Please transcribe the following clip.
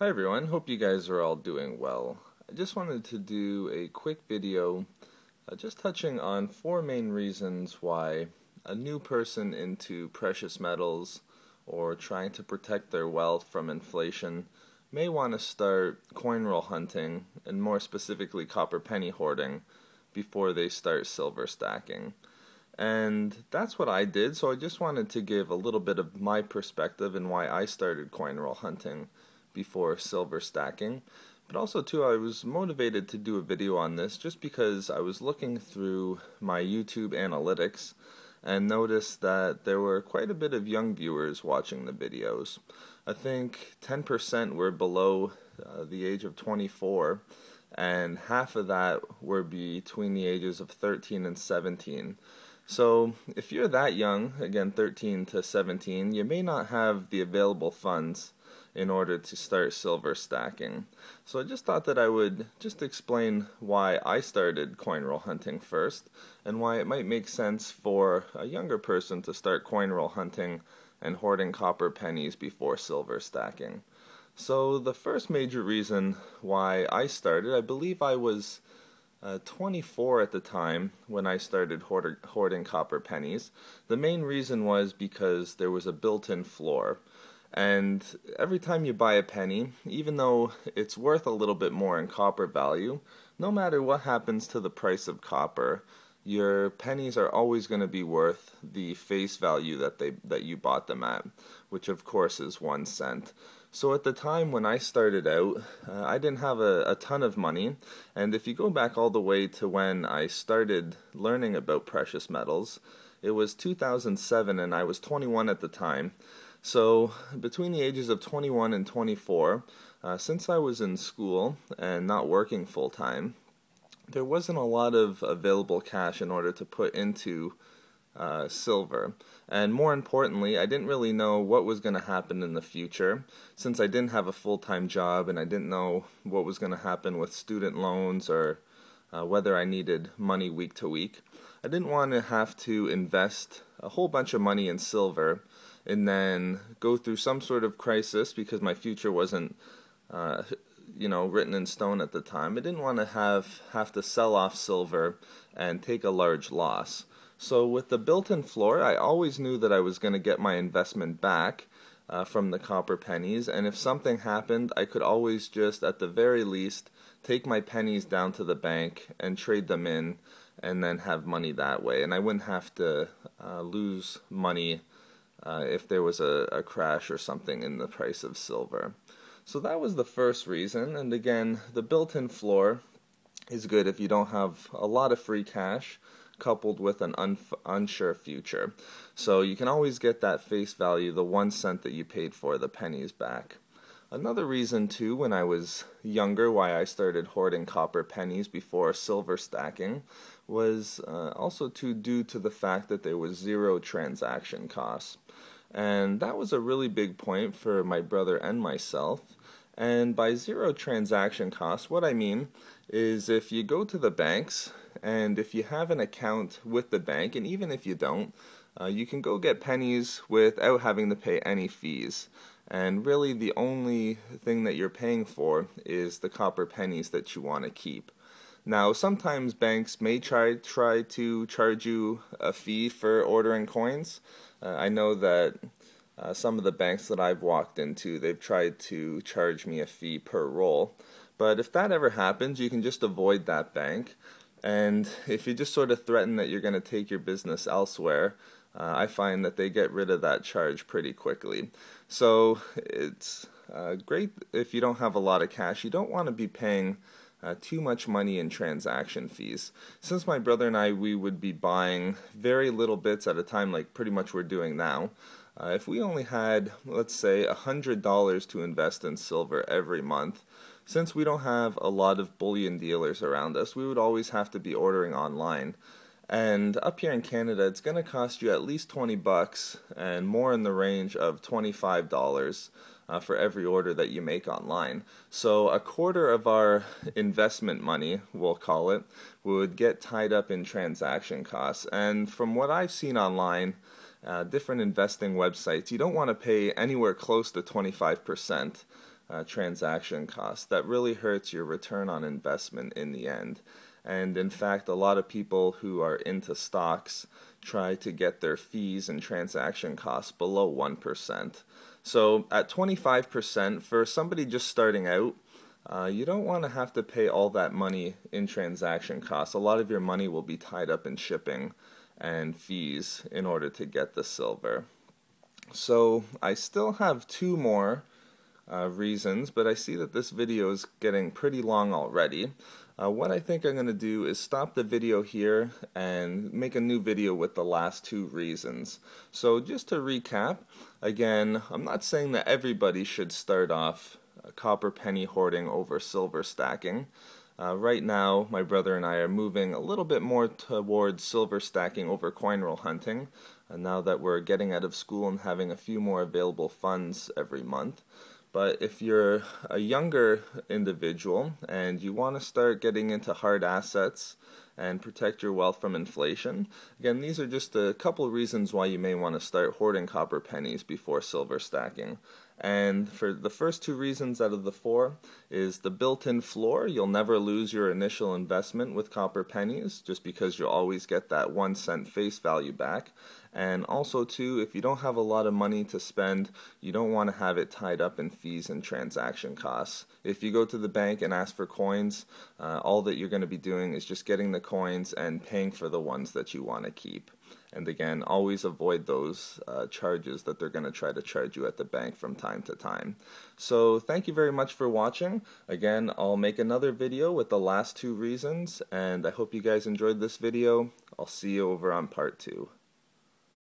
Hi everyone, hope you guys are all doing well. I just wanted to do a quick video just touching on four main reasons why a new person into precious metals or trying to protect their wealth from inflation may want to start coin roll hunting, and more specifically copper penny hoarding, before they start silver stacking. And that's what I did, so I just wanted to give a little bit of my perspective and why I started coin roll hunting before silver stacking. But also too, I was motivated to do a video on this just because I was looking through my YouTube analytics and noticed that there were quite a bit of young viewers watching the videos. I think 10% were below the age of 24, and half of that were between the ages of 13 and 17. So if you're that young, again 13 to 17, you may not have the available funds in order to start silver stacking. So I just thought that I would just explain why I started coin roll hunting first, and why it might make sense for a younger person to start coin roll hunting and hoarding copper pennies before silver stacking. So the first major reason why I started, I believe I was 24 at the time when I started hoarding copper pennies. The main reason was because there was a built-in floor. And every time you buy a penny, even though it's worth a little bit more in copper value, no matter what happens to the price of copper, your pennies are always going to be worth the face value that you bought them at, which of course is 1 cent. So at the time when I started out, I didn't have a ton of money, and if you go back all the way to when I started learning about precious metals, it was 2007 and I was 21 at the time. So between the ages of 21 and 24, since I was in school and not working full time, there wasn't a lot of available cash in order to put into silver. And more importantly, I didn't really know what was going to happen in the future, since I didn't have a full-time job and I didn't know what was going to happen with student loans, or whether I needed money week to week. I didn't want to have to invest a whole bunch of money in silver and then go through some sort of crisis because my future wasn't written in stone at the time. I didn't want to have to sell off silver and take a large loss. So with the built-in floor, I always knew that I was going to get my investment back from the copper pennies, and if something happened, I could always just, at the very least, take my pennies down to the bank and trade them in, and then have money that way, and I wouldn't have to lose money if there was a crash or something in the price of silver. So that was the first reason, and again, the built-in floor is good if you don't have a lot of free cash coupled with an unsure future. So you can always get that face value, the 1 cent that you paid for the pennies, back. Another reason too, when I was younger, why I started hoarding copper pennies before silver stacking was also due to the fact that there was zero transaction costs. And that was a really big point for my brother and myself. And by zero transaction costs, what I mean is if you go to the banks and if you have an account with the bank, and even if you don't, you can go get pennies without having to pay any fees. And really the only thing that you're paying for is the copper pennies that you want to keep. Now, sometimes banks may try to charge you a fee for ordering coins. I know that some of the banks that I've walked into, they've tried to charge me a fee per roll. But if that ever happens, you can just avoid that bank. And if you just sort of threaten that you're going to take your business elsewhere, I find that they get rid of that charge pretty quickly. So it's great if you don't have a lot of cash. You don't want to be paying too much money in transaction fees. Since my brother and I, we would be buying very little bits at a time, like pretty much we're doing now. If we only had, let's say, $100 to invest in silver every month, since we don't have a lot of bullion dealers around us, we would always have to be ordering online. And up here in Canada, it's going to cost you at least 20 bucks and more in the range of $25 for every order that you make online. So a quarter of our investment money, we'll call it, would get tied up in transaction costs. And from what I've seen online, different investing websites, you don't want to pay anywhere close to 25% transaction costs. That really hurts your return on investment in the end. And in fact, a lot of people who are into stocks try to get their fees and transaction costs below 1%. So at 25%, for somebody just starting out, you don't want to have to pay all that money in transaction costs. A lot of your money will be tied up in shipping and fees in order to get the silver. So I still have two more reasons, but I see that this video is getting pretty long already. What I think I'm going to do is stop the video here and make a new video with the last two reasons. So just to recap, again, I'm not saying that everybody should start off copper penny hoarding over silver stacking. Right now, my brother and I are moving a little bit more towards silver stacking over coin roll hunting, now that we're getting out of school and having a few more available funds every month. But if you're a younger individual and you want to start getting into hard assets and protect your wealth from inflation, again, these are just a couple reasons why you may want to start hoarding copper pennies before silver stacking. And for the first two reasons out of the four is the built-in floor. You'll never lose your initial investment with copper pennies just because you'll always get that 1 cent face value back. And also too, if you don't have a lot of money to spend, you don't want to have it tied up in fees and transaction costs. If you go to the bank and ask for coins, all that you're going to be doing is just getting the coins and paying for the ones that you want to keep. And again, always avoid those charges that they're going to try to charge you at the bank from time to time. So thank you very much for watching. Again, I'll make another video with the last two reasons, and I hope you guys enjoyed this video. I'll see you over on part 2.